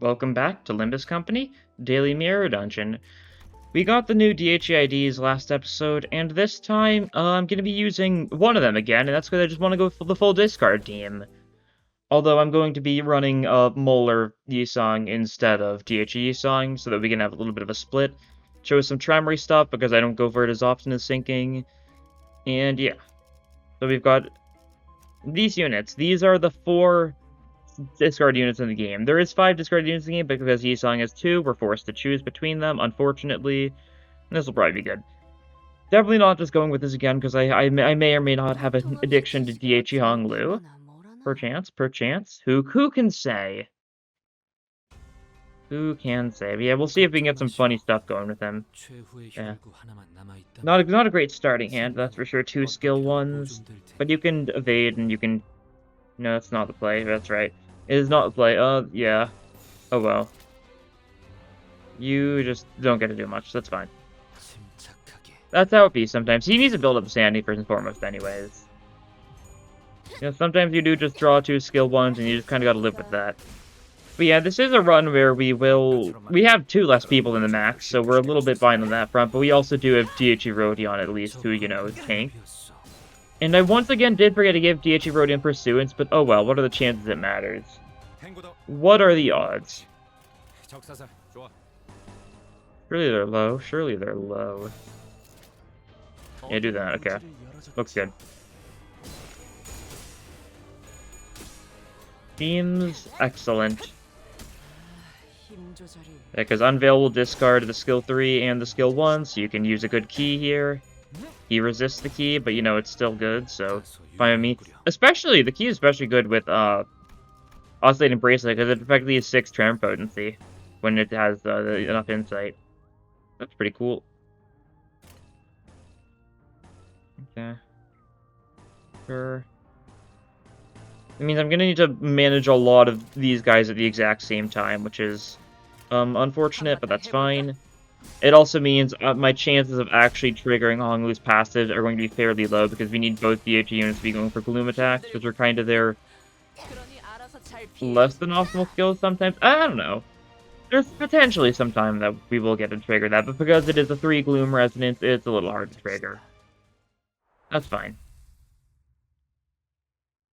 Welcome back to Limbus Company, Daily Mirror Dungeon. We got the new DHEIDs last episode, and this time, I'm going to be using one of them again, and that's because I just want to go for the full discard team. Although I'm going to be running Molar Yisong instead of DHE Yisong, so that we can have a little bit of a split. Show some Tremory stuff, because I don't go for it as often as Sinking. And yeah. So we've got these units. These are the 4 discard units in the game. There is 5 discard units in the game, but because Yisong has 2, we're forced to choose between them, unfortunately. This will probably be good. Definitely not just going with this again, because I may or may not have an addiction to DHE Honglu. Perchance. Who can say? Who can say? But yeah, we'll see if we can get some funny stuff going with him. Yeah. Not a great starting hand, that's for sure. 2 skill ones. But you can evade and you can... No, that's not the play, that's right. It is not the play. Yeah. Oh well. You just don't get to do much, that's fine. That's how it be sometimes. He needs to build up sanity first and foremost anyways. You know, sometimes you do just draw 2 skill ones and you just kind of gotta live with that. But yeah, this is a run where we have 2 less people than the max, so we're a little bit behind on that front, but we also do have DHE Rodion at least, who, you know, is tank. And I once again did forget to give DHE Rodion Pursuance, but oh well, what are the chances it matters? What are the odds? Surely they're low, surely they're low. Yeah, do that, okay. Looks good. Seems excellent. Yeah, because Unveil will discard the skill 3 and the skill 1, so you can use a good key here. He resists the key, but you know, it's still good, so fine with me. Especially, the key is especially good with Oscillating Bracelet, because it effectively is 6 Tremor Potency when it has enough insight. That's pretty cool. Okay. Sure. It means I'm gonna need to manage a lot of these guys at the exact same time, which is unfortunate, but that's fine. It also means my chances of actually triggering Honglu's passives are going to be fairly low, because we need both DHE units to be going for Gloom attacks, which are kind of their less than optimal skills sometimes. I don't know. There's potentially some time that we will get to trigger that, but because it is a 3 Gloom Resonance, it's a little hard to trigger. That's fine.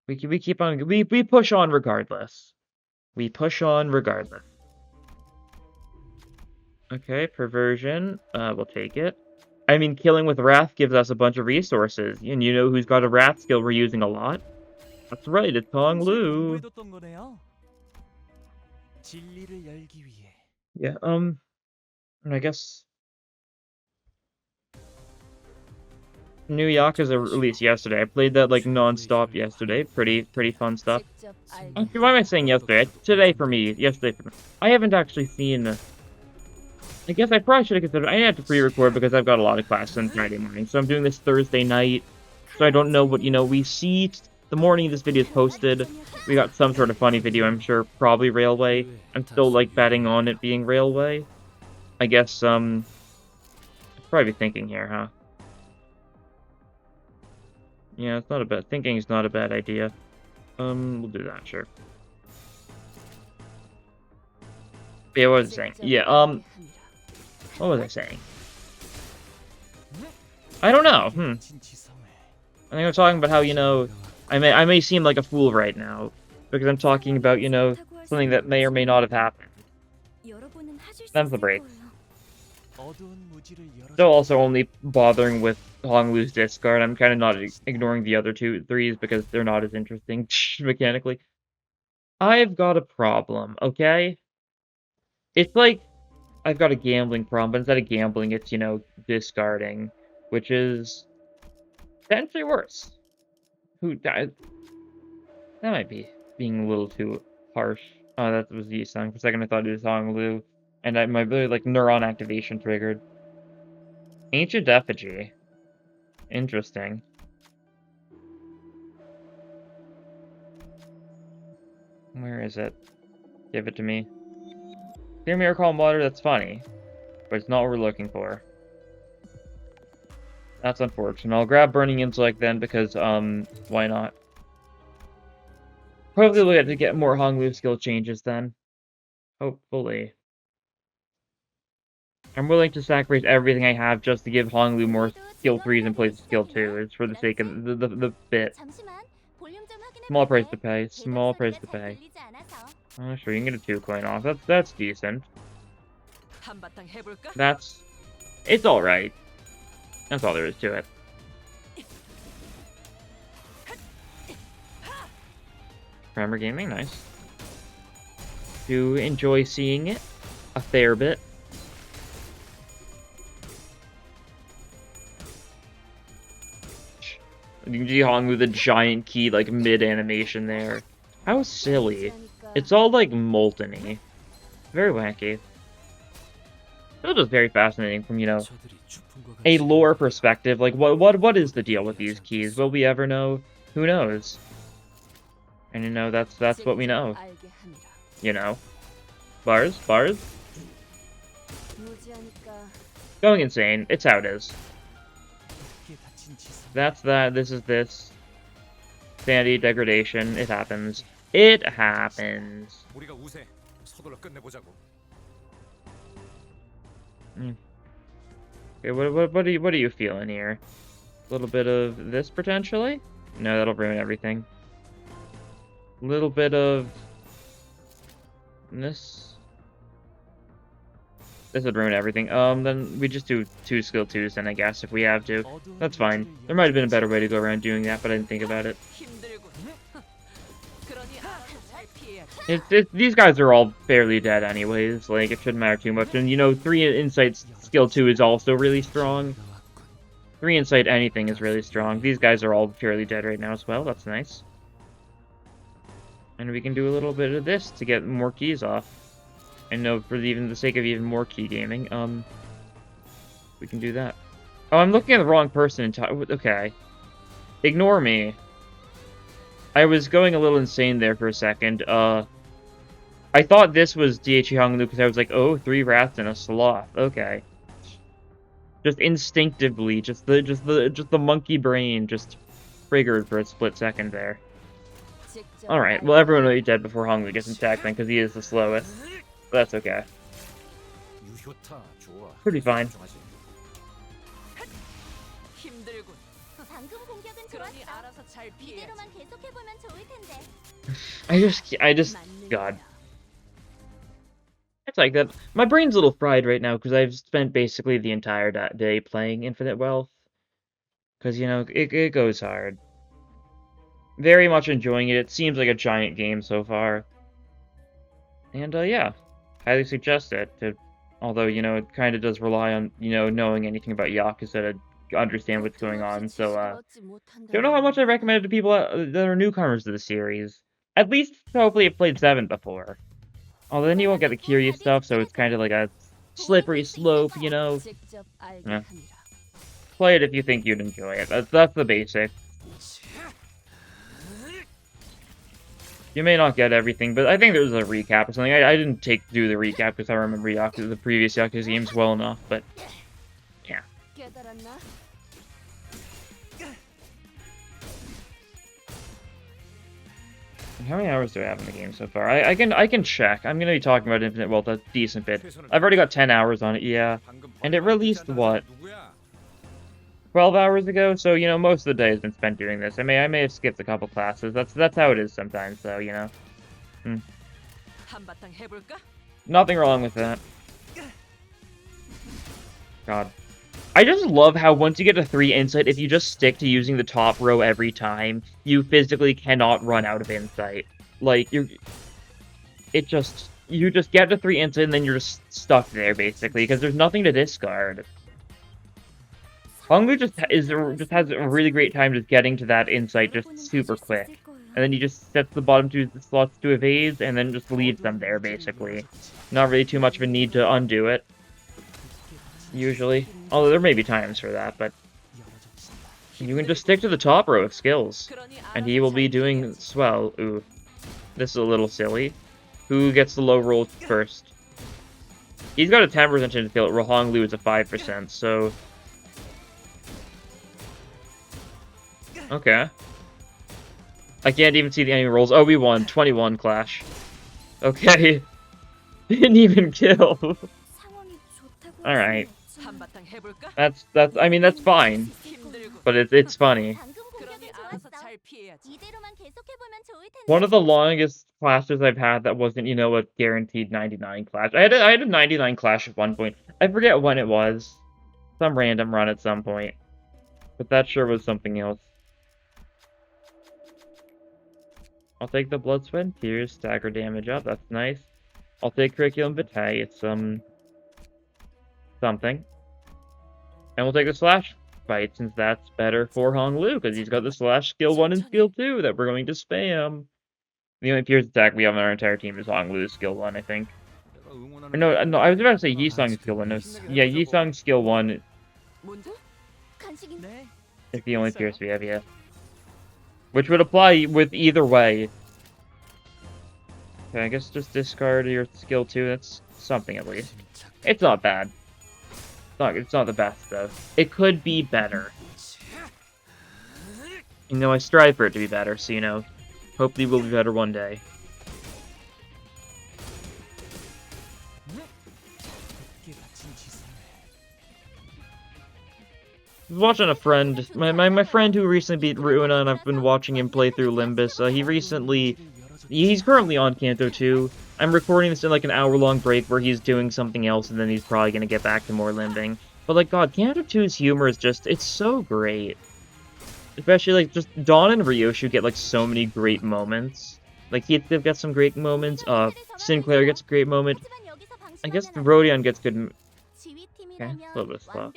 We keep on, we push on regardless. We push on regardless. Okay, Perversion, we'll take it. I mean, Killing with Wrath gives us a bunch of resources, and you know who's got a Wrath skill we're using a lot? That's right, it's Honglu. Yeah, and I guess... New Yakuza released yesterday. I played that, like, non-stop yesterday. Pretty fun stuff. Okay, why am I saying yesterday? Today for me. Yesterday for me. I haven't actually seen... I guess I probably should have considered... I had to pre-record because I've got a lot of classes on Friday morning. So I'm doing this Thursday night. So I don't know what, you know, we see... The morning this video is posted, we got some sort of funny video, I'm sure. Probably Railway. I'm still, like, betting on it being Railway. I guess, I'd probably be thinking here, huh? Yeah, it's not a bad... Thinking is not a bad idea. We'll do that, sure. Yeah, what was I saying? Yeah, what was I saying? I don't know, I think I'm talking about how, you know, I may seem like a fool right now, because I'm talking about, you know, something that may or may not have happened. That's the break. Still also only bothering with Honglu's discard. I'm kind of not ignoring the other 3s because they're not as interesting mechanically. I've got a problem, okay? It's like I've got a gambling problem, but instead of gambling, it's, you know, discarding, which is potentially worse. That might be being a little too harsh. Oh, that was Yisung. For a second, I thought it was Honglu. And my really, like, neuron activation triggered. Ancient Effigy. Interesting. Where is it? Give it to me. Clear Mirror Calm Water, that's funny. But it's not what we're looking for. That's unfortunate. I'll grab Burning Intellect then, because, why not? Probably we'll get to get more Honglu skill changes then. Hopefully. I'm willing to sacrifice everything I have just to give Honglu more skill 3s in place of skill 2s for the sake of the bit. Small price to pay. Small price to pay. Oh, sure, you can get a 2 coin off. That's decent. It's alright. That's all there is to it. Primer Gaming, nice. Do enjoy seeing it a fair bit. You can see Hong with a giant key, like, mid-animation there. How silly. It's all, like, molten-y. Very wacky. It was very fascinating from, you know, a lore perspective. Like, what is the deal with these keys? Will we ever know? Who knows? And, you know, that's what we know. You know? Bars? Going insane. It's how it is. That's that. This is this. Sanity, degradation. It happens. It happens. Okay, what are you feeling here? A little bit of this potentially? No, that'll ruin everything. A little bit of this. This would ruin everything. Then we just do 2 skill 2s then, I guess, if we have to. That's fine. There might have been a better way to go around doing that, but I didn't think about it. These guys are all fairly dead anyways, like, it shouldn't matter too much. And, you know, 3 insight skill 2 is also really strong. 3 insight anything is really strong. These guys are all fairly dead right now as well, that's nice. And we can do a little bit of this to get more keys off. I know for even the sake of even more key gaming, we can do that. Oh, I'm looking at the wrong person okay. Ignore me. I was going a little insane there for a second. I thought this was DHE Honglu because I was like, oh, 3 rats and a sloth. Okay. Just instinctively, just the monkey brain just triggered for a split second there. Alright, well everyone will be dead before Honglu gets attacked then, because he is the slowest. But that's okay. Pretty fine. God. It's like that. My brain's a little fried right now, because I've spent basically the entire day playing Infinite Wealth. Because, you know, it goes hard. Very much enjoying it. It seems like a giant game so far. And, yeah. Highly suggest it. Although, you know, it kind of does rely on, you know, knowing anything about Yakuza to understand what's going on. So, don't know how much I recommend it to people that are newcomers to the series. At least, hopefully, have played 7 before. Although then you won't get the curious stuff, so it's kind of like a slippery slope, you know? Yeah. Play it if you think you'd enjoy it. That's the basic. You may not get everything, but I think there's a recap or something. I didn't do the recap because I remember the previous Yakuza games well enough, but yeah. How many hours do I have in the game so far? I can check. I'm gonna be talking about Infinite Wealth a decent bit. I've already got 10 hours on it, yeah. And it released what? 12 hours ago, so, you know, most of the day has been spent doing this. I may have skipped a couple classes. That's how it is sometimes, though, you know. Nothing wrong with that. God. I just love how once you get to 3 insight, if you just stick to using the top row every time, you physically cannot run out of insight. Like, you just get to 3 insight and then you're just stuck there, basically, because there's nothing to discard. Honglu just has a really great time just getting to that insight just super quick. And then he just sets the bottom 2 slots to evade, and then just leaves them there, basically. Not really too much of a need to undo it. Usually. Although there may be times for that, but you can just stick to the top row of skills. And he will be doing swell. Ooh. This is a little silly. Who gets the low roll first? He's got a 10% chance to fail it, while Honglu is a 5%, so... Okay. I can't even see the enemy rolls. Oh, we won. 21 clash. Okay. Didn't even kill. Alright. I mean, that's fine. But it's funny. One of the longest clashes I've had that wasn't, a guaranteed 99 clash. I had a 99 clash at one point. I forget when it was. Some random run at some point. But that sure was something else. I'll take the Blood, Sweat, and Tears, stagger damage up, that's nice. I'll take Curriculum Vitae, it's something. And we'll take the Slash Fight, since that's better for Honglu, because he's got the Slash skill 1 and skill 2 that we're going to spam. The only Pierce attack we have on our entire team is Honglu's skill 1, I think. Or no, I was about to say Yisong's skill 1. No, yeah, Yisong's skill 1 is the only Pierce we have, yeah. Which would apply with either way. Okay, I guess just discard your skill 2, that's something at least. It's not bad. It's not the best, though. It could be better. I strive for it to be better, so, hopefully we'll be better one day. I was watching a friend, my friend who recently beat Ruina, and I've been watching him play through Limbus. He's currently on Kanto 2. I'm recording this in like an hour-long break where he's doing something else, and then he's probably gonna get back to more limbing. But like, God, Kanto 2's humor is it's so great. Especially like, just Dawn and Ryoshu get like so many great moments. Like, they've got some great moments, Sinclair gets a great moment. I guess Rodion gets good... Okay, a little bit slow.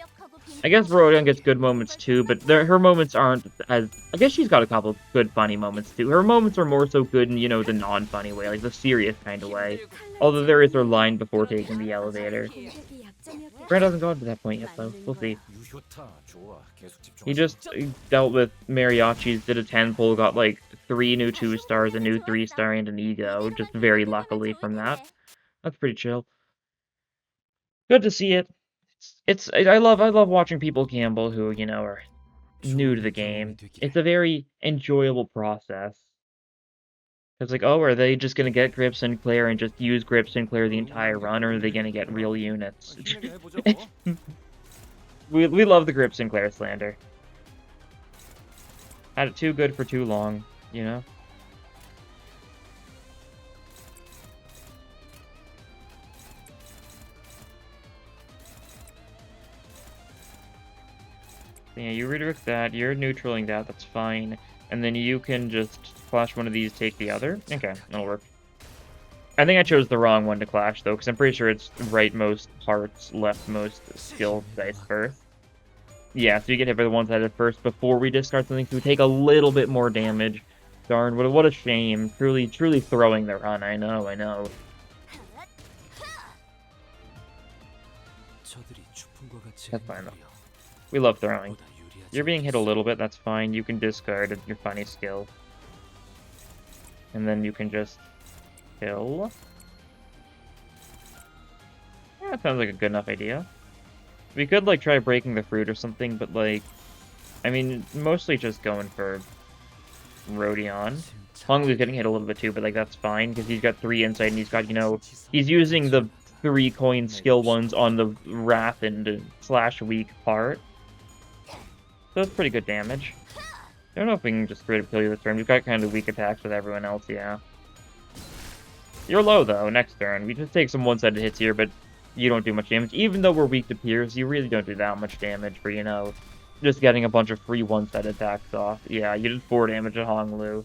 I guess Rodion gets good moments too, but her moments aren't as... I guess she's got a couple good funny moments too. Her moments are more so good in, the non-funny way, like the serious kind of way. Although there is her line before taking the elevator. Brand hasn't gone to that point yet, though. We'll see. He just dealt with mariachis, did a 10-pull, got like 3 new 2-stars, a new 3-star, and an ego, just very luckily from that. That's pretty chill. Good to see it. I love watching people gamble who, are new to the game. It's a very enjoyable process. It's like, oh, are they just gonna get Grip Sinclair and just use Grip Sinclair the entire run, or are they gonna get real units? we love the Grip Sinclair slander. Had it too good for too long, Yeah, you redirect that, you're neutraling that, that's fine. And then you can just clash one of these, take the other. Okay, that'll work. I think I chose the wrong one to clash, though, because I'm pretty sure it's rightmost hearts, leftmost skill dice first. Yeah, so you get hit by the ones I did first before we discard something, so we take a little bit more damage. Darn, what a shame. Truly throwing the run, I know. That's fine, though. We love throwing. You're being hit a little bit, that's fine. You can discard your funny skill. And then you can just kill. Yeah, that sounds like a good enough idea. We could, like, try breaking the fruit or something, but, like... I mean, mostly just going for Rodion. Honglu's getting hit a little bit too, but, like, that's fine, because he's got 3 insight, and he's got, he's using the 3 coin skill ones on the Wrath and / weak part. So it's pretty good damage. I don't know if we can just straight up kill you this turn. We've got kind of weak attacks with everyone else, yeah. You're low, though, next turn. We just take some one-sided hits here, but you don't do much damage. Even though we're weak to Pierce, you really don't do that much damage for, just getting a bunch of free one-sided attacks off. Yeah, you did 4 damage at Honglu.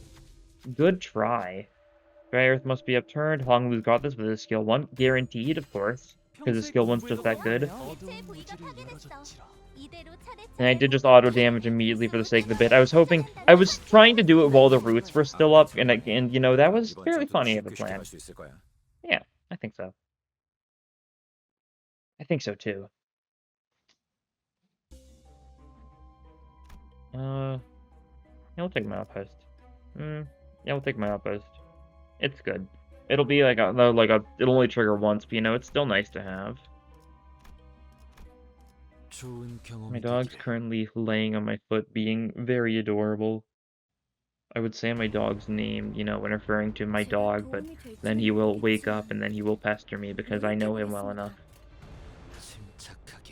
Good try. Dry Earth must be upturned. Honglu's got this with his skill 1. Guaranteed, of course, because his skill 1's just that good. And I did just auto damage immediately for the sake of the bit. I was trying to do it while the roots were still up, and that was fairly funny of a plan. Yeah, I think so. I think so too. Yeah, we'll take my outpost. Yeah, we'll take my outpost. It's good. It'll be it'll only trigger once, but it's still nice to have. My dog's currently laying on my foot, being very adorable. I would say my dog's name, you know, when referring to my dog, but then he will wake up and then he will pester me because I know him well enough.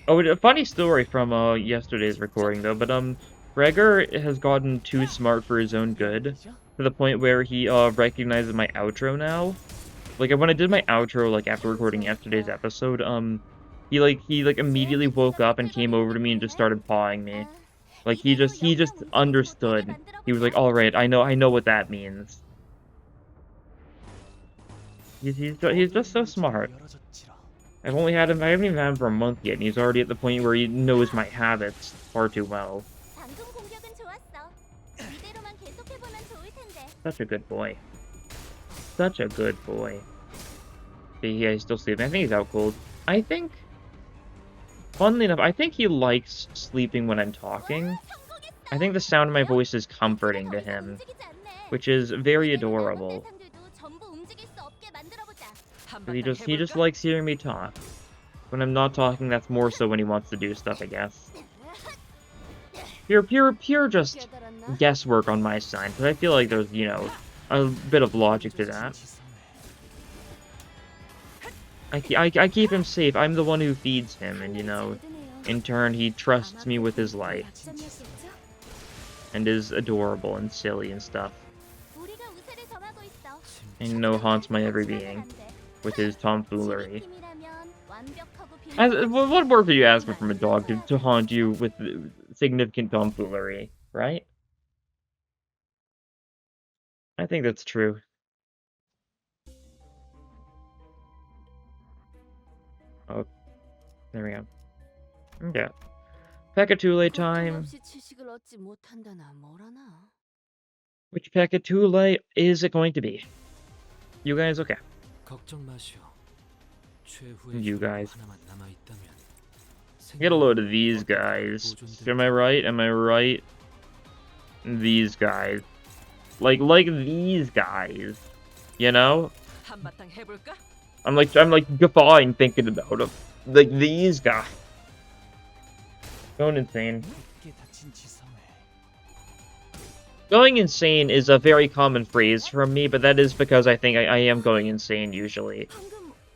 Oh, a funny story from yesterday's recording though, but Gregor has gotten too smart for his own good to the point where he recognizes my outro now. Like when I did my outro like after recording yesterday's episode, he immediately woke up and came over to me and just started pawing me. Like he just understood. He was like, "All right, I know what that means." He's just so smart. I haven't even had him for a month yet, and he's already at the point where he knows my habits far too well. Such a good boy. Such a good boy. But yeah, he's still sleeping. I think he's out cold. Funnily enough, I think he likes sleeping when I'm talking. I think the sound of my voice is comforting to him, which is very adorable. He just likes hearing me talk. When I'm not talking, that's more so when he wants to do stuff, I guess. Pure just guesswork on my side, but I feel like there's, you know, a bit of logic to that. I keep him safe. I'm the one who feeds him, and, you know, in turn, he trusts me with his life. And is adorable and silly and stuff. And, you know, haunts my every being with his tomfoolery. What more could you ask for from a dog to haunt you with significant tomfoolery, right? I think that's true. Oh, there we go. Okay. Pekatule time. Which Pekatule is it going to be? You guys, okay. You guys. Get a load of these guys. Am I right? Am I right? These guys. Like these guys. You know? I'm like guffawing thinking about them. Like these guys. Going insane. Going insane is a very common phrase from me, but that is because I think I am going insane usually.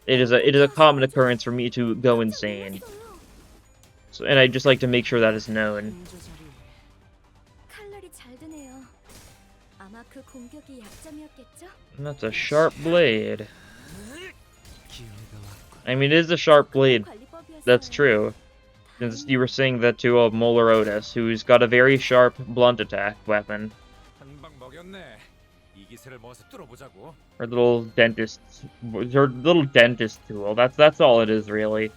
It is a common occurrence for me to go insane. So, and I just like to make sure that is known. And that's a sharp blade. I mean, it is a sharp blade. That's true. Since you were saying that to Molar Otis, who's got a very sharp, blunt attack weapon. Her little dentist tool. That's all it is, really.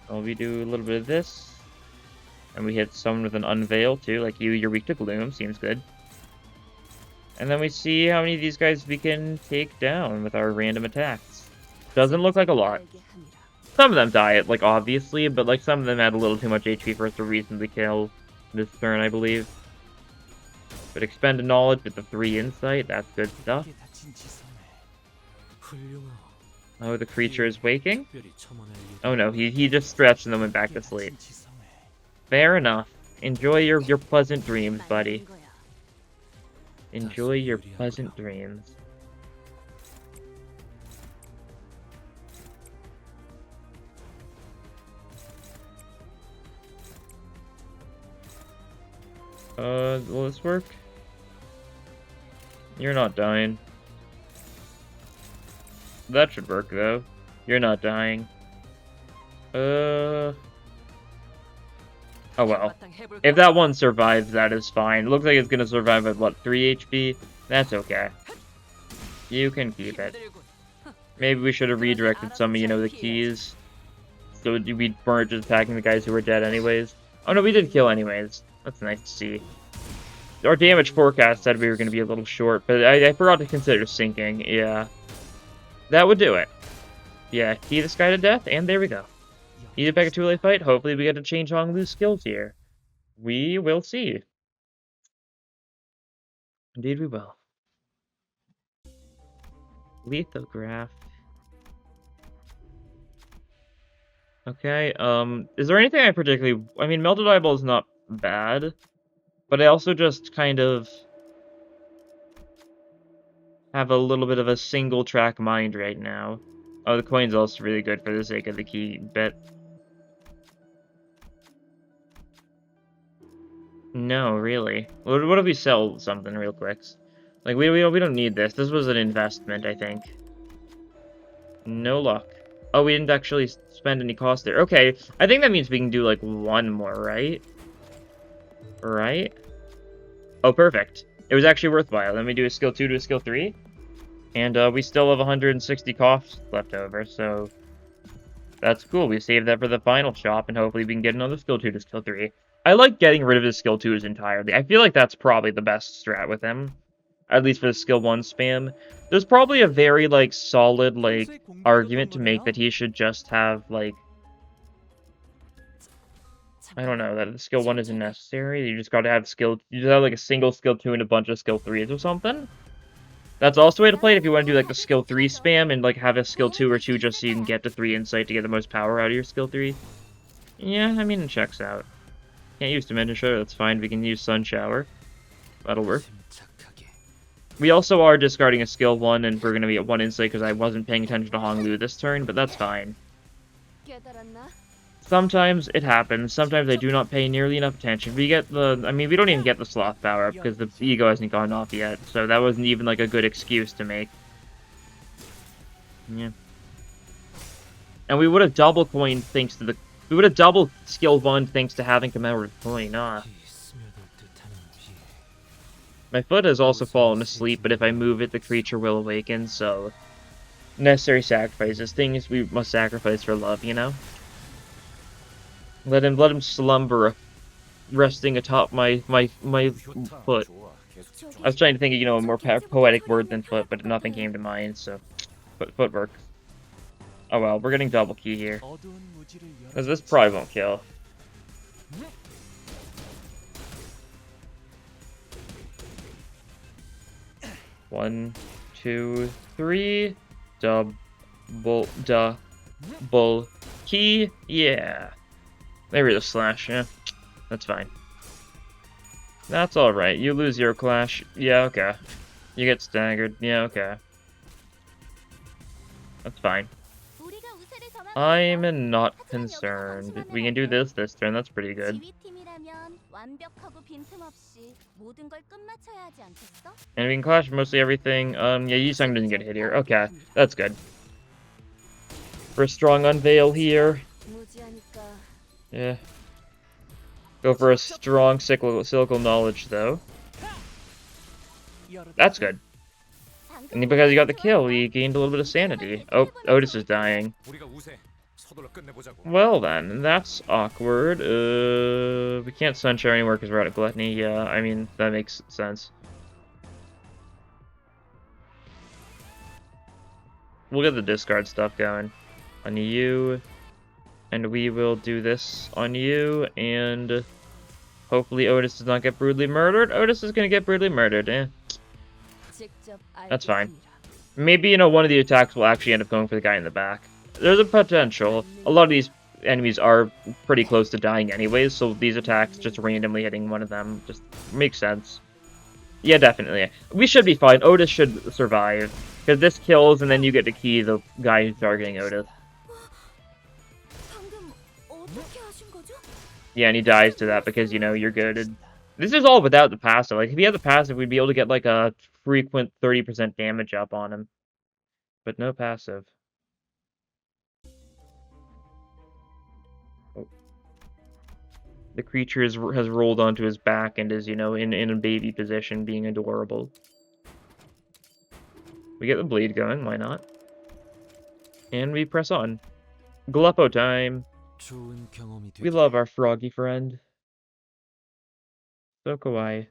Well, we do a little bit of this, and we hit someone with an unveil too. Like you're weak to gloom. Seems good. And then we see how many of these guys we can take down with our random attacks. Doesn't look like a lot. Some of them die, like, obviously, but, like, some of them had a little too much HP for us to reasonably kill this turn, I believe. But expended knowledge with the 3 insight, that's good stuff. Oh, the creature is waking? Oh no, he just stretched and then went back to sleep. Fair enough. Enjoy your pleasant dreams, buddy. Enjoy your pleasant dreams. Will this work? You're not dying. That should work, though. You're not dying. Oh well. If that one survives, that is fine. It looks like it's gonna survive at, what, 3 HP? That's okay. You can keep it. Maybe we should have redirected some of, you know, the keys. So we weren't just attacking the guys who were dead anyways. Oh no, we did kill anyways. That's nice to see. Our damage forecast said we were going to be a little short, but I forgot to consider sinking. Yeah. That would do it. Yeah, key this guy to death, and there we go. Need a Pekatule fight? Hopefully we get to change Honglu's skills here. We will see. Indeed we will. Lithograph. Okay, is there anything I particularly... I mean, Melted Eyeball is not bad. But I also just kind of have a little bit of a single-track mind right now. Oh, the coin's also really good for the sake of the key bit. No, really. What if we sell something real quick? Like, we don't need this. This was an investment, I think. No luck. Oh, we didn't actually spend any cost there. Okay, I think that means we can do, like, one more, right? Right? Oh, perfect. It was actually worthwhile. Let me do a skill 2 to a skill 3. And we still have 160 costs left over, so that's cool. We saved that for the final shop, and hopefully we can get another skill 2 to skill 3. I like getting rid of his skill 2s entirely. I feel like that's probably the best strat with him. At least for the skill 1 spam. There's probably a very, like, solid, like, argument to make that he should just have, like... I don't know, that the skill 1 isn't necessary. You just gotta have skill... You just have, like, a single skill 2 and a bunch of skill 3s or something. That's also a way to play it if you want to do, like, the skill 3 spam and, like, have a skill 2 or 2 just so you can get to 3 insight to get the most power out of your skill 3. Yeah, I mean, it checks out. Can't use Dimension Shower, that's fine. We can use Sun Shower. That'll work. We also are discarding a skill 1, and we're going to be at 1 insight because I wasn't paying attention to Honglu this turn, but that's fine. Sometimes it happens. Sometimes I do not pay nearly enough attention. We get the... I mean, we don't even get the Sloth power up because the ego hasn't gone off yet, so that wasn't even, like, a good excuse to make. Yeah. And we would have double coined thanks to the... We would have double skill 1 thanks to having commemorative coin, My foot has also fallen asleep, but if I move it, the creature will awaken, so... Necessary sacrifices. Things we must sacrifice for love, you know? Let him slumber, resting atop my foot. I was trying to think of, you know, a more poetic word than foot, but nothing came to mind, so... Footwork. Oh well, we're getting double key here. Because this probably won't kill. 1, 2, 3. Double key. Yeah. Maybe the slash, yeah. That's fine. That's alright. You lose your clash. Yeah, okay. You get staggered. Yeah, okay. That's fine. I'm not concerned. We can do this turn. That's pretty good. And we can clash mostly everything. Yeah, Yusung didn't get hit here. Okay, that's good. For a strong unveil here. Yeah. Go for a strong cyclical knowledge, though. That's good. And because he got the kill, he gained a little bit of sanity. Oh, Otis is dying. Well then, that's awkward. We can't Sunshine anymore because we're out of Gluttony. Yeah, I mean, that makes sense. We'll get the discard stuff going on you. And we will do this on you, and hopefully Otis does not get brutally murdered. Otis is going to get brutally murdered, eh? That's fine. Maybe, you know, one of the attacks will actually end up going for the guy in the back. There's a potential. A lot of these enemies are pretty close to dying anyways, so these attacks just randomly hitting one of them just makes sense. Yeah, definitely. We should be fine. Otis should survive, because this kills, and then you get to key the guy who's targeting Otis. Yeah, and he dies to that because, you know, you're good. This is all without the passive. Like, if he had the passive, we'd be able to get, like, a frequent 30% damage up on him. But no passive. Oh. The creature has rolled onto his back and is, you know, in a baby position, being adorable. We get the bleed going, why not? And we press on. Gluppo time! We love our froggy friend. So kawaii.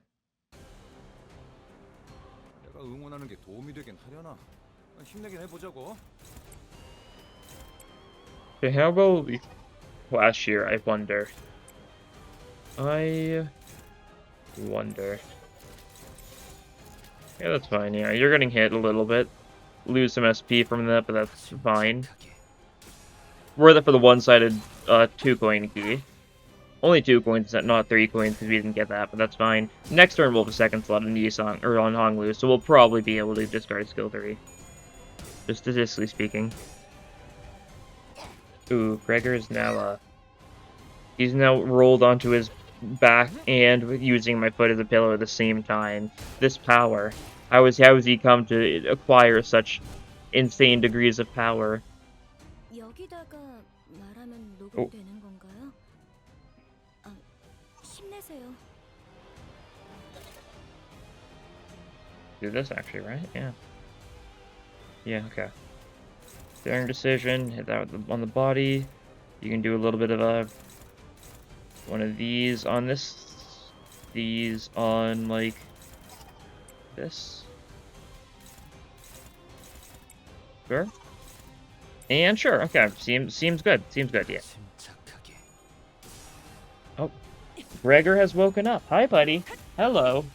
Okay, how about we last year, I wonder. Yeah, that's fine, yeah. You're getting hit a little bit. Lose some SP from that, but that's fine. Worth it for the one-sided 2-coin key. Only 2 coins, not 3 coins, because we didn't get that, but that's fine. Next turn we'll have a second slot on Yisong, or on Honglu, so we'll probably be able to discard skill 3. Just statistically speaking. Ooh, Gregor is now, he's now rolled onto his back and using my foot as a pillow at the same time. This power. How has he come to acquire such insane degrees of power? 여기다가 말하면 Oh. 녹음되는 건가요? 힘내세요. Do this actually, right? Yeah. Yeah, okay. Daring decision, hit that on the body. You can do a little bit of a one of these on this. These on like this. Sure. And sure, okay. Seems good. Seems good, yeah. Oh. Gregor has woken up. Hi, buddy. Hello.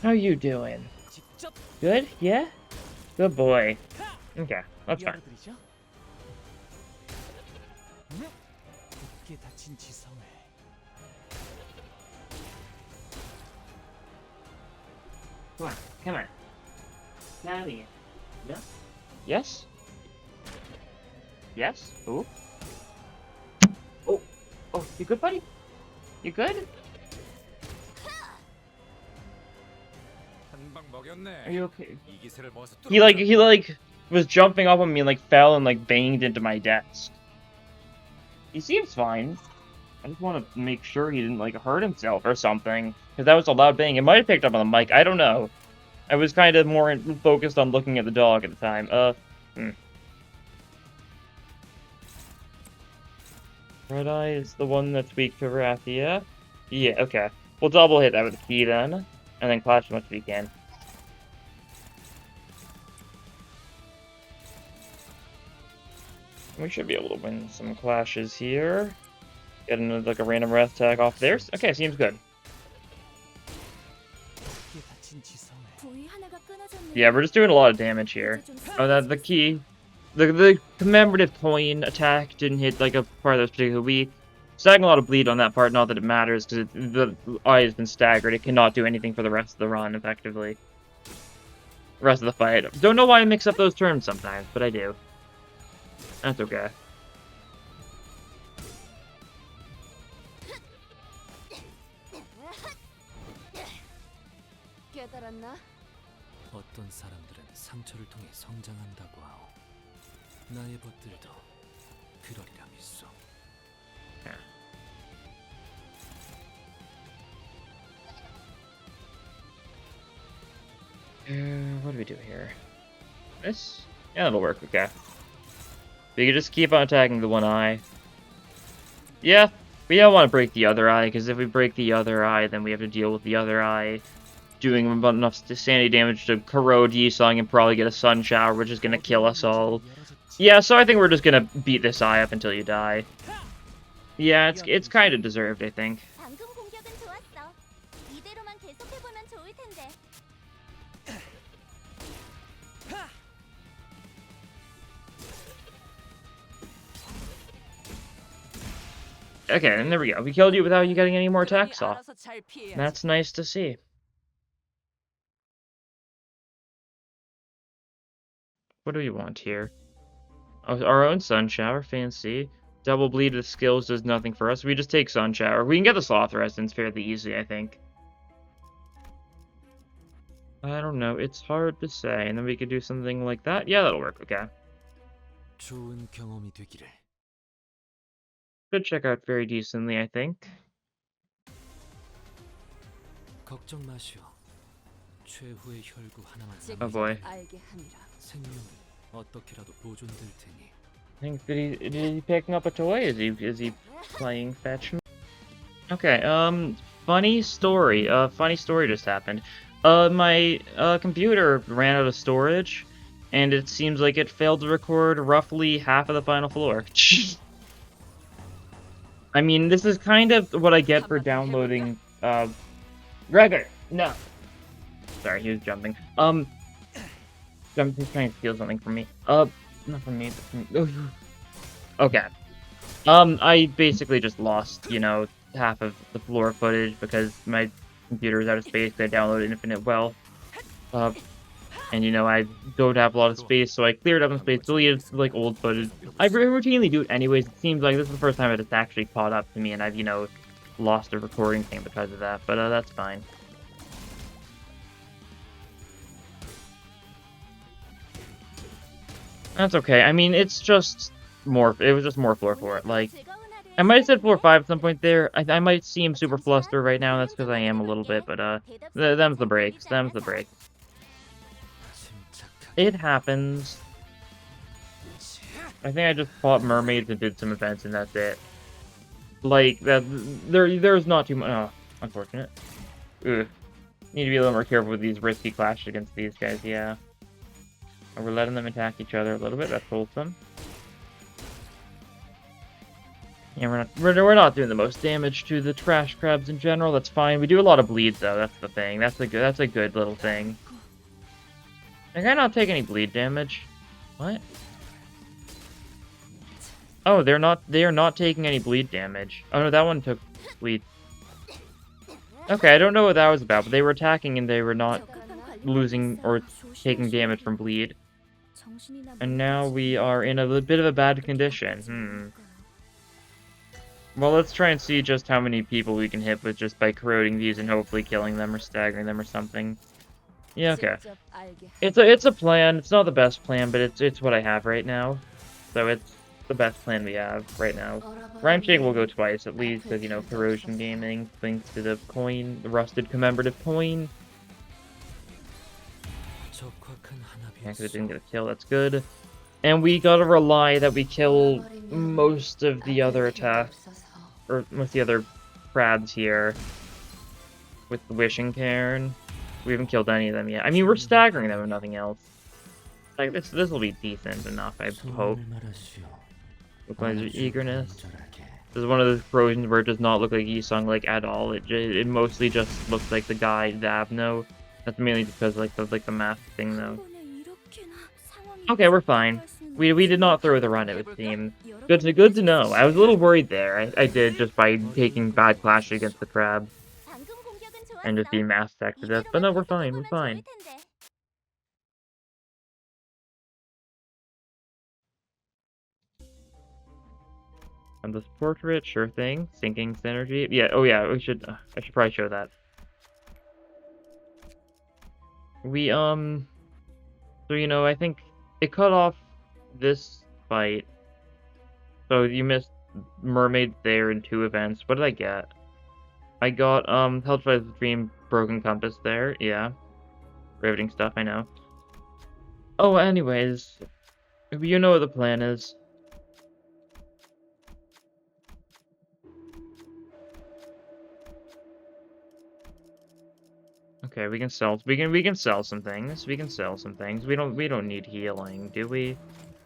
How you doing? Good? Yeah? Good boy. Okay, that's fine. Come on, come on. Daddy. Yeah? Yes? Yes? Ooh. Oh. Oh, you good, buddy? You good? Are you okay? He was jumping up on me and like fell and like banged into my desk. He seems fine. I just want to make sure he didn't like hurt himself or something, because that was a loud bang. It might have picked up on the mic. I don't know. I was kind of more focused on looking at the dog at the time. Red Eye is the one that's weak to Rathia. Yeah, okay. We'll double hit that with the key then, and then clash as much as we can. We should be able to win some clashes here. Get another, like a random wrath attack off there. Okay, seems good. Yeah, we're just doing a lot of damage here. Oh, the key. The commemorative coin attack didn't hit like a part that was particularly weak. Stacking a lot of bleed on that part, not that it matters, because the eye has been staggered. It cannot do anything for the rest of the run, effectively. The rest of the fight. Don't know why I mix up those terms sometimes, but I do. That's okay. 어떤 사람들은 상처를 통해 성장한다고 하오. 나의 벗들도 그러리라 믿소. What do we do here? This? Yeah, that'll work, okay. We can just keep on attacking the one eye. Yeah, we don't want to break the other eye, because if we break the other eye, then we have to deal with the other eye doing enough sanity damage to corrode Yisong and probably get a sun shower, which is going to kill us all. Yeah, so I think we're just going to beat this eye up until you die. Yeah, it's kind of deserved, I think. Okay, and there we go. We killed you without you getting any more attacks off. That's nice to see. What do we want here? Oh, our own Sun Shower, fancy. Double bleed with skills does nothing for us. We just take Sun Shower. We can get the Sloth Resonance fairly easy, I think. I don't know. It's hard to say. And then we could do something like that. Yeah, that'll work. Okay. 좋은 경험이 되기를. Should check out very decently, I think. 걱정 마시오. 최후의 혈구 하나만 Oh boy. 생명을 어떻게라도 보존될 테니. I think is he picking up a toy? Is he playing fetch? Okay, funny story. Funny story just happened. My computer ran out of storage, and it seems like it failed to record roughly half of the final floor. I mean, this is kind of what I get for downloading, Gregor! No! Sorry, he was jumping. He's trying to steal something from me. Not from me, but from... Oh, okay. I basically just lost, you know, half of the floor footage because my computer is out of space. I downloaded Infinite Wealth. And, you know, I don't have a lot of space, so I cleared up some space, deleted, like, old footage. I routinely do it anyways. It seems like this is the first time it's actually caught up to me, and I've, you know, lost a recording thing because of that, but that's fine. That's okay. I mean, it's just more, it was just more floor for it. Like, I might have said floor 5 at some point there. I might seem super flustered right now, that's because I am a little bit, but, them's the breaks. Them's the breaks. It happens. I think I just fought mermaids and did some events, and that's it. Like, there's not too much. Oh, unfortunate. Ugh. Need to be a little more careful with these risky clashes against these guys, yeah. And we're letting them attack each other a little bit, that's wholesome. Yeah, we're not doing the most damage to the trash crabs in general, that's fine. We do a lot of bleeds though, that's the thing. That's a good little thing. Can I not take any bleed damage? What? Oh, they are not taking any bleed damage. Oh no, that one took bleed. Okay, I don't know what that was about, but they were attacking and they were not losing or taking damage from bleed. And now we are in a bit of a bad condition. Well, let's try and see just how many people we can hit with just by corroding these and hopefully killing them or staggering them or something. Yeah, okay. It's a plan. It's not the best plan, but it's what I have right now. So it's the best plan we have right now. Rhyme Shake will go twice at least, because, you know, corrosion gaming, thanks to the coin, the rusted commemorative coin. Yeah, because it didn't get a kill, that's good. And we gotta rely that we kill most of the other attacks, or most of the other crabs here with the Wishing Cairn. We haven't killed any of them yet. I mean, we're staggering them if nothing else. Like, this will be decent enough, I hope. Localizer Eagerness. This is one of those corrosions where it does not look like Yisung, like, at all. It mostly just looks like the guy, Davno. That's mainly because, like, the mask thing, though. Okay, we're fine. We did not throw the run, it would seem. Good to know. I was a little worried there. I did, just by taking bad clash against the crab. And just being mass attacked to death. But no, we're fine, we're fine. And this portrait, sure thing. Sinking synergy. Yeah, oh yeah, I should probably show that. We, so, you know, I think it cut off this fight. So you missed Mermaid there in 2 events. What did I get? I got, Held by the Dream, Broken Compass there, yeah. Riveting stuff, I know. Oh, anyways, you know what the plan is. Okay, we can sell some things. We can sell some things. We don't need healing, do we?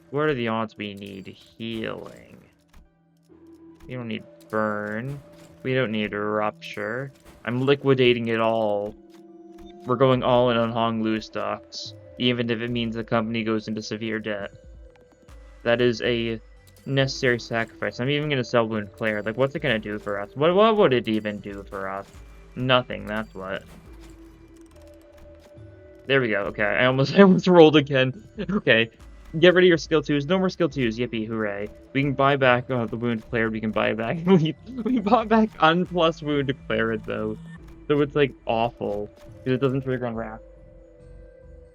What are the odds we need healing? We don't need burn. We don't need rupture. I'm liquidating it all. We're going all in on Honglu stocks, even if it means the company goes into severe debt. That is a necessary sacrifice. I'm even gonna sell Wound Claire. Like, what's it gonna do for us? What would it even do for us? Nothing, that's what. There we go. Okay, I almost rolled again. Okay. Get rid of your skill 2s. No more skill 2s. Yippee, hooray. We can buy back the Wound Declared. We can buy back... we bought back Unplus Wound Declared, though. So it's, like, awful. Because it doesn't trigger on Wrath.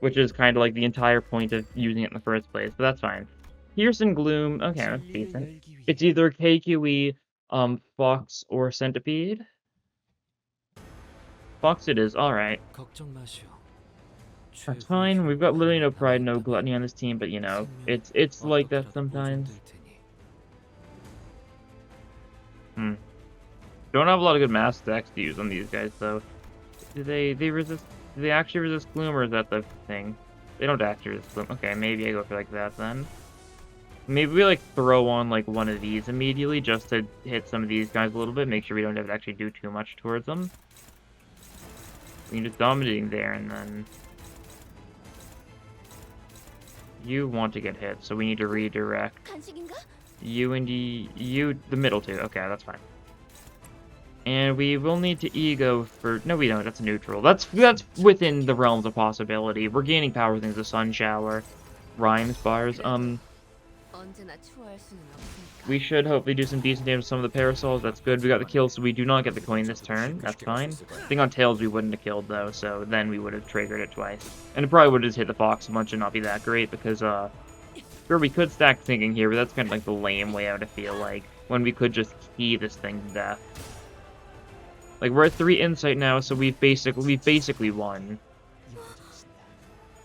Which is kind of like the entire point of using it in the first place. But that's fine. Pierce and Gloom. Okay, that's decent. It's either KQE, Fox, or Centipede. Fox it is. Alright. That's fine. We've got literally no pride, no gluttony on this team, but you know, it's like that sometimes. Don't have a lot of good mass stacks to use on these guys though. Do they resist? Do they actually resist gloom, or is that the thing? They don't actually resist gloom. Okay, maybe I go for like that then. Maybe we like throw on like one of these immediately just to hit some of these guys a little bit. Make sure we don't have to actually do too much towards them. We can just dominating there and then. You want to get hit, so we need to redirect. 간식인가? You and the middle two. Okay, that's fine. And we will need to ego for... No, we don't. That's neutral. That's within the realms of possibility. We're gaining power things, the sun shower, rhymes bars. 언제나 추월할 수는 없으니까. We should hopefully do some decent damage to some of the parasols. That's good. We got the kill, so we do not get the coin this turn. That's fine. I think on tails we wouldn't have killed though, so then we would have triggered it twice. And it probably would have just hit the fox a bunch and not be that great because sure we could stack thinking here, but that's kind of like the lame way out. I feel like when we could just key this thing to death. Like we're at 3 insight now, so we've basically won.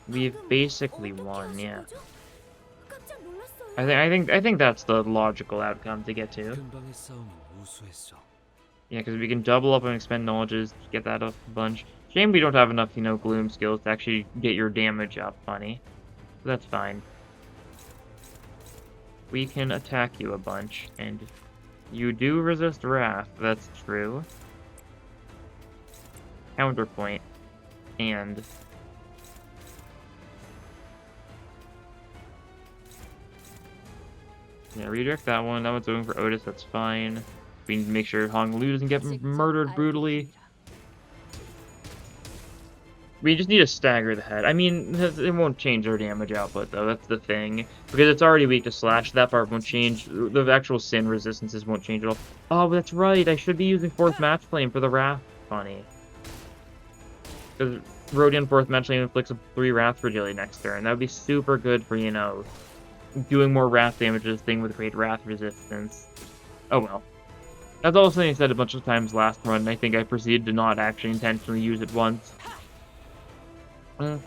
We've basically won, yeah. 깜짝 놀랐어요. I think that's the logical outcome to get to. 근방의 싸움은 우수했어. Yeah, because we can double up and expend knowledges to get that up a bunch. Shame we don't have enough, you know, gloom skills to actually get your damage up, funny. But that's fine. We can attack you a bunch, and you do resist wrath, that's true. Counterpoint. And... yeah, redirect that one. That one's going for Otis, that's fine. We need to make sure Hong Lu doesn't get murdered brutally. We just need to stagger the head. I mean, it won't change our damage output, though. That's the thing. Because it's already weak to slash. That part won't change. The actual sin resistances won't change at all. Oh, that's right. I should be using 4th Match Flame for the Wrath. Funny. Because Rodian 4th Match Flame inflicts a 3 Wrath Fragility next turn. That would be super good for, you know, doing more Wrath damage to this thing with great Wrath resistance. Oh well. That's also something I said a bunch of times last run, and I think I proceeded to not actually intentionally use it once. We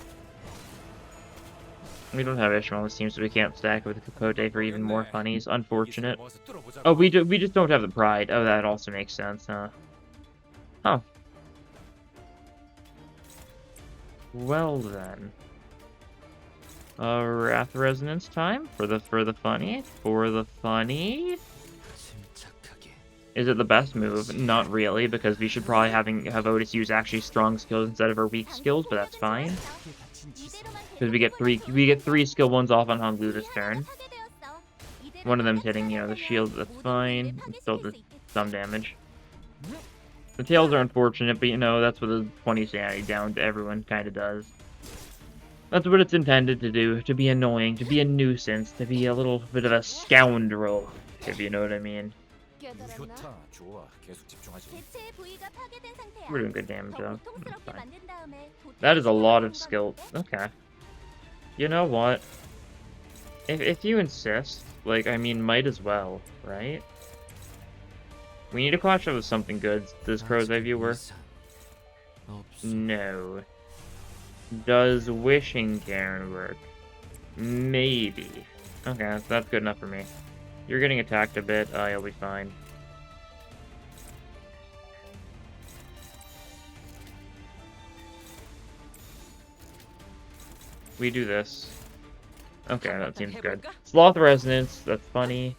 don't have issue on this team, so we can't stack it with Capote for even more funnies. Unfortunate. Oh, we just don't have the pride. Oh, that also makes sense, huh? Huh. Well then. Wrath Resonance time for the funny. For the funny. Is it the best move? Not really, because we should probably have Otis use actually strong skills instead of our weak skills, but that's fine. Because we get three skill ones off on Hong Lu this turn. One of them's hitting, you know, the shield, that's fine. It still does some damage. The tails are unfortunate, but you know, that's what the 20 sanity down to everyone kinda does. That's what it's intended to do, to be annoying, to be a nuisance, to be a little bit of a scoundrel, if you know what I mean. We're doing good damage though. That is a lot of skill. Okay. You know what? If you insist, like, I mean, might as well, right? We need to catch up with something good. Does Crow's Eye View work? No. Does Wishing Cairn work? Maybe. Okay, that's good enough for me. You're getting attacked a bit. You'll be fine. We do this. Okay, that seems good. Sloth Resonance, that's funny.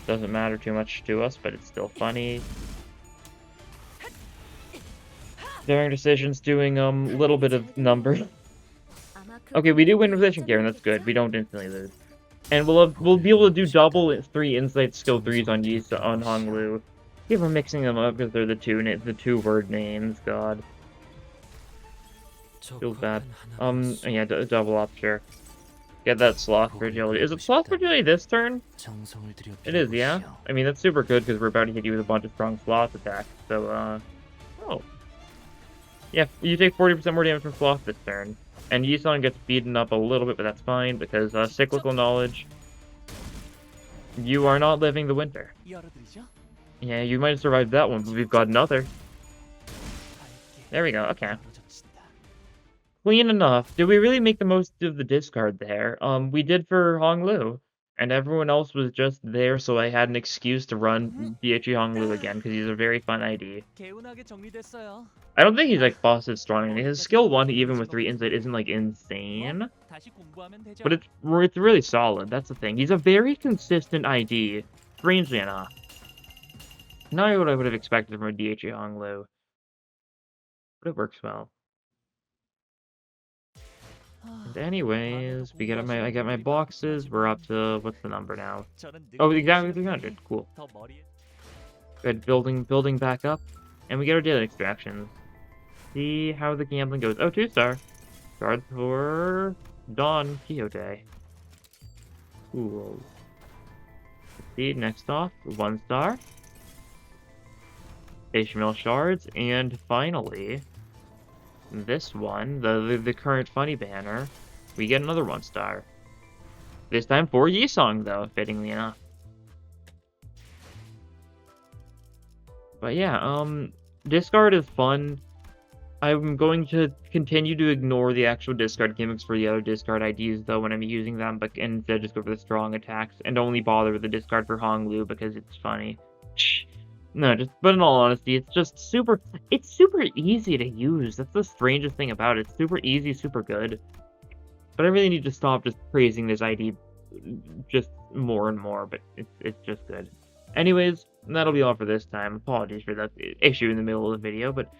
Doesn't matter too much to us, but it's still funny. Daring Decisions doing a little bit of number. Okay, we do win position care, and that's good. We don't instantly lose. And we'll be able to do double 3 insight skill 3s on Yisa on Hong Lu. Yeah, we're mixing them up because they're the two word names, god. Feels bad. Yeah, double up, sure. Get that Sloth Fragility. Is it Sloth Fragility this turn? It is, yeah? I mean, that's super good because we're about to hit you with a bunch of strong Sloth attacks, so, oh. Yeah, you take 40% more damage from Sloth this turn. And Yisan gets beaten up a little bit, but that's fine because, Cyclical Knowledge. You are not living the winter. Yeah, you might have survived that one, but we've got another. There we go, okay. Clean enough. Did we really make the most of the discard there? We did for Hong Lu. And everyone else was just there, so I had an excuse to run DHE Hong Lu again, because he's a very fun ID. I don't think he's, like, boss strong. His skill 1, even with 3 insight, isn't, like, insane. But it's really solid, that's the thing. He's a very consistent ID, strangely enough. Not what I would have expected from a DHE Hong Lu. But it works well. And anyways, I got my boxes. We're up to, what's the number now? Oh, exactly 300. Cool. Good, building back up. And we get our daily extractions. See how the gambling goes. Oh, 2-star. Guard for Don Quixote. Cool. Let's see, next off, 1-star. Station Mill Shards, and finally, this one, the current funny banner, we get another 1-star. This time for Yisong, though, fittingly enough. But yeah, discard is fun. I'm going to continue to ignore the actual discard gimmicks for the other discard IDs, though, when I'm using them, but instead just go for the strong attacks, and only bother with the discard for Honglu because it's funny. No, but in all honesty, it's super easy to use. That's the strangest thing about it. It's super easy, super good. But I really need to stop just praising this ID just more and more, but it's just good. Anyways, that'll be all for this time. Apologies for that issue in the middle of the video, but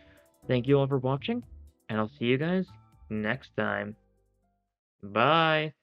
thank you all for watching, and I'll see you guys next time. Bye!